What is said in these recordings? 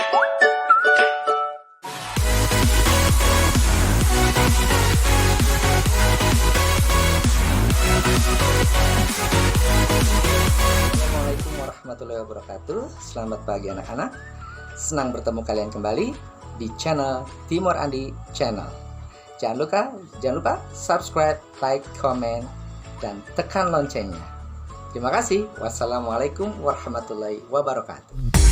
Assalamualaikum warahmatullahi wabarakatuh. Selamat pagi anak-anak. Senang bertemu kalian kembali di channel Timur Andi Channel. Jangan lupa subscribe, like, komen, dan tekan loncengnya. Terima kasih. Wassalamualaikum warahmatullahi wabarakatuh.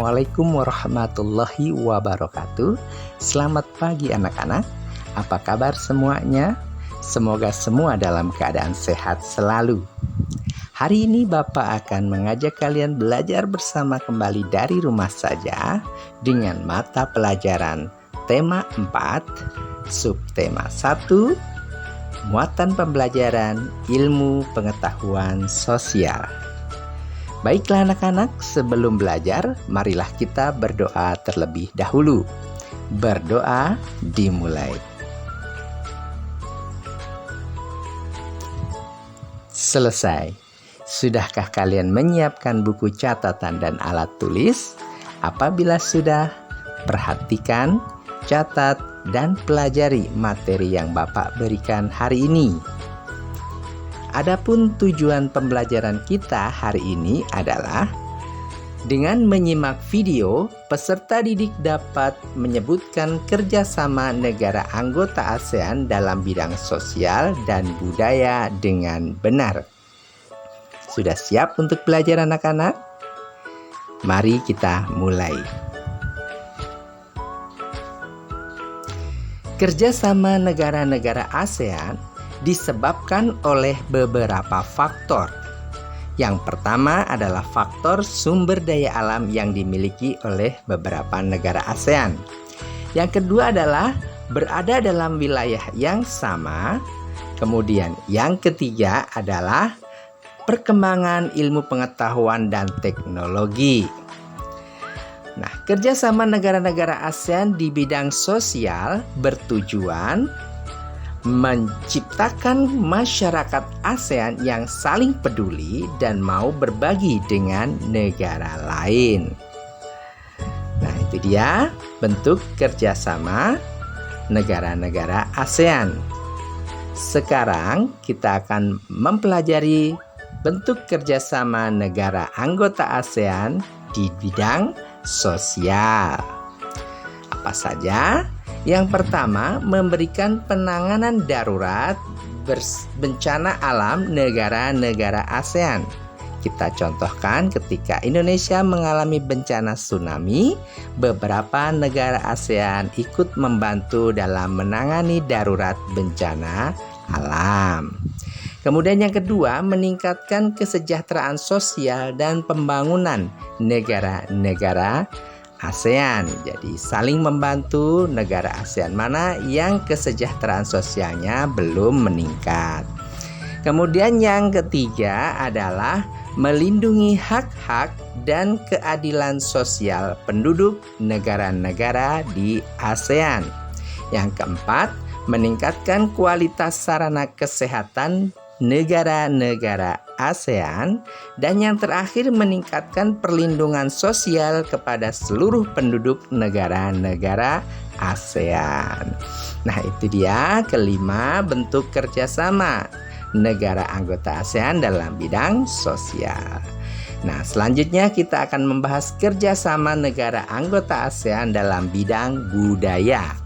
Assalamualaikum warahmatullahi wabarakatuh. Selamat pagi anak-anak. Apa kabar semuanya? Semoga semua dalam keadaan sehat selalu. Hari ini Bapak akan mengajak kalian belajar bersama kembali dari rumah saja dengan mata pelajaran tema 4, subtema 1, muatan pembelajaran ilmu pengetahuan sosial. Baiklah anak-anak, sebelum belajar, marilah kita berdoa terlebih dahulu. Berdoa dimulai. Selesai. Sudahkah kalian menyiapkan buku catatan dan alat tulis? Apabila sudah, perhatikan, catat, dan pelajari materi yang Bapak berikan hari ini. Adapun tujuan pembelajaran kita hari ini adalah dengan menyimak video, peserta didik dapat menyebutkan kerjasama negara anggota ASEAN dalam bidang sosial dan budaya dengan benar. Sudah siap untuk belajar anak-anak? Mari kita mulai. Kerjasama negara-negara ASEAN disebabkan oleh beberapa faktor. Yang pertama adalah faktor sumber daya alam yang dimiliki oleh beberapa negara ASEAN. Yang kedua adalah berada dalam wilayah yang sama. Kemudian yang ketiga adalah perkembangan ilmu pengetahuan dan teknologi. Nah, kerjasama negara-negara ASEAN di bidang sosial bertujuan menciptakan masyarakat ASEAN yang saling peduli dan mau berbagi dengan negara lain. Nah, itu dia bentuk kerjasama negara-negara ASEAN. Sekarang kita akan mempelajari bentuk kerjasama negara anggota ASEAN di bidang sosial. Apa saja? Yang pertama, memberikan penanganan darurat bencana alam negara-negara ASEAN. Kita contohkan ketika Indonesia mengalami bencana tsunami, beberapa negara ASEAN ikut membantu dalam menangani darurat bencana alam. Kemudian yang kedua, meningkatkan kesejahteraan sosial dan pembangunan negara-negara ASEAN. Jadi saling membantu negara ASEAN mana yang kesejahteraan sosialnya belum meningkat. Kemudian yang ketiga adalah melindungi hak-hak dan keadilan sosial penduduk negara-negara di ASEAN. Yang keempat, meningkatkan kualitas sarana kesehatan negara-negara ASEAN, dan yang terakhir meningkatkan perlindungan sosial kepada seluruh penduduk negara-negara ASEAN. Nah, itu dia kelima bentuk kerjasama negara anggota ASEAN dalam bidang sosial. Nah, selanjutnya kita akan membahas kerjasama negara anggota ASEAN dalam bidang budaya.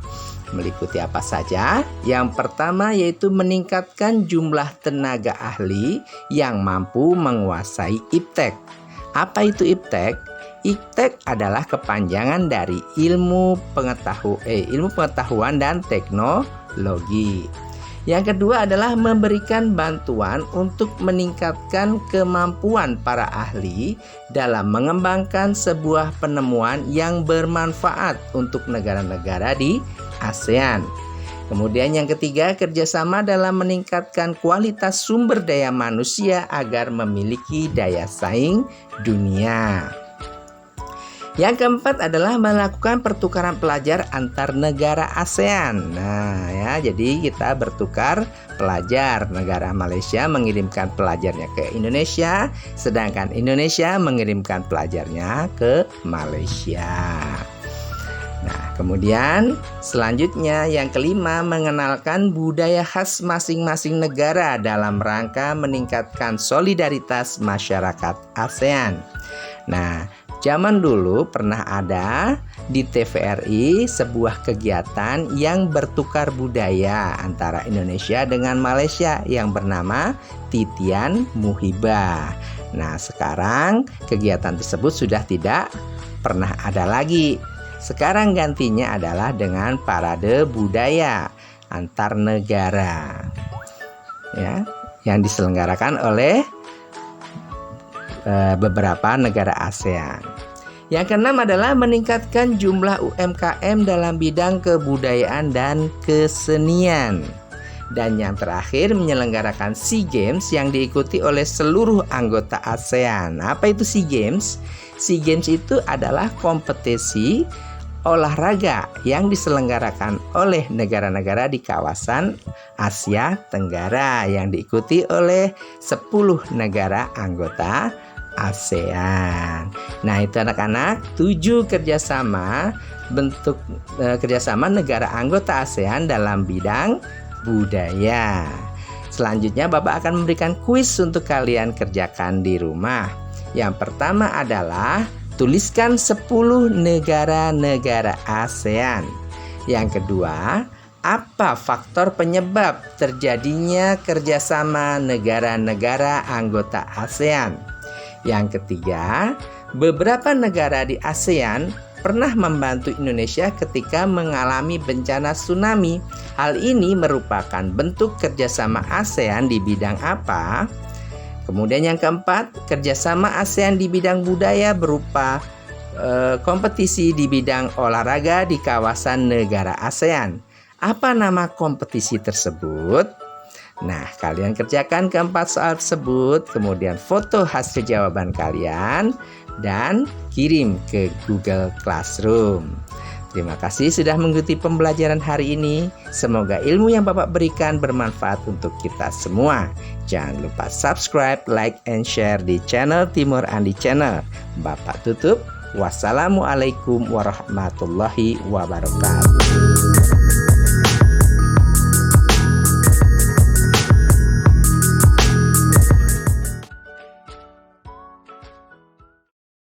Meliputi apa saja? Yang pertama yaitu meningkatkan jumlah tenaga ahli yang mampu menguasai iptek. Apa itu iptek? Iptek adalah kepanjangan dari ilmu pengetahuan dan teknologi. Yang kedua adalah memberikan bantuan untuk meningkatkan kemampuan para ahli dalam mengembangkan sebuah penemuan yang bermanfaat untuk negara-negara di ASEAN. Kemudian yang ketiga, kerjasama dalam meningkatkan kualitas sumber daya manusia agar memiliki daya saing dunia. Yang keempat adalah melakukan pertukaran pelajar antar negara ASEAN. Nah ya, jadi kita bertukar pelajar. Negara Malaysia mengirimkan pelajarnya ke Indonesia, sedangkan Indonesia mengirimkan pelajarnya ke Malaysia. Nah, kemudian selanjutnya yang kelima, mengenalkan budaya khas masing-masing negara dalam rangka meningkatkan solidaritas masyarakat ASEAN. Nah, zaman dulu pernah ada di TVRI sebuah kegiatan yang bertukar budaya antara Indonesia dengan Malaysia yang bernama Titian Muhibah. Nah, sekarang kegiatan tersebut sudah tidak pernah ada lagi. Sekarang gantinya adalah dengan parade budaya antar negara, ya, yang diselenggarakan oleh beberapa negara ASEAN. Yang keenam adalah meningkatkan jumlah UMKM dalam bidang kebudayaan dan kesenian. Dan yang terakhir, menyelenggarakan SEA Games yang diikuti oleh seluruh anggota ASEAN. Apa itu SEA Games? SEA Games itu adalah kompetisi olahraga yang diselenggarakan oleh negara-negara di kawasan Asia Tenggara yang diikuti oleh 10 negara anggota ASEAN. Nah, itu anak-anak 7 kerjasama bentuk kerjasama negara anggota ASEAN dalam bidang budaya. Selanjutnya Bapak akan memberikan kuis untuk kalian kerjakan di rumah. Yang pertama adalah tuliskan 10 negara-negara ASEAN. Yang kedua, apa faktor penyebab terjadinya kerjasama negara-negara anggota ASEAN? Yang ketiga, beberapa negara di ASEAN pernah membantu Indonesia ketika mengalami bencana tsunami. Hal ini merupakan bentuk kerjasama ASEAN di bidang apa? Kemudian yang keempat, kerjasama ASEAN di bidang budaya berupa kompetisi di bidang olahraga di kawasan negara ASEAN. Apa nama kompetisi tersebut? Nah, kalian kerjakan keempat soal tersebut, kemudian foto hasil jawaban kalian dan kirim ke Google Classroom. Terima kasih sudah mengikuti pembelajaran hari ini. Semoga ilmu yang Bapak berikan bermanfaat untuk kita semua. Jangan lupa subscribe, like, and share di channel Timur Andi Channel. Bapak tutup. Wassalamualaikum warahmatullahi wabarakatuh.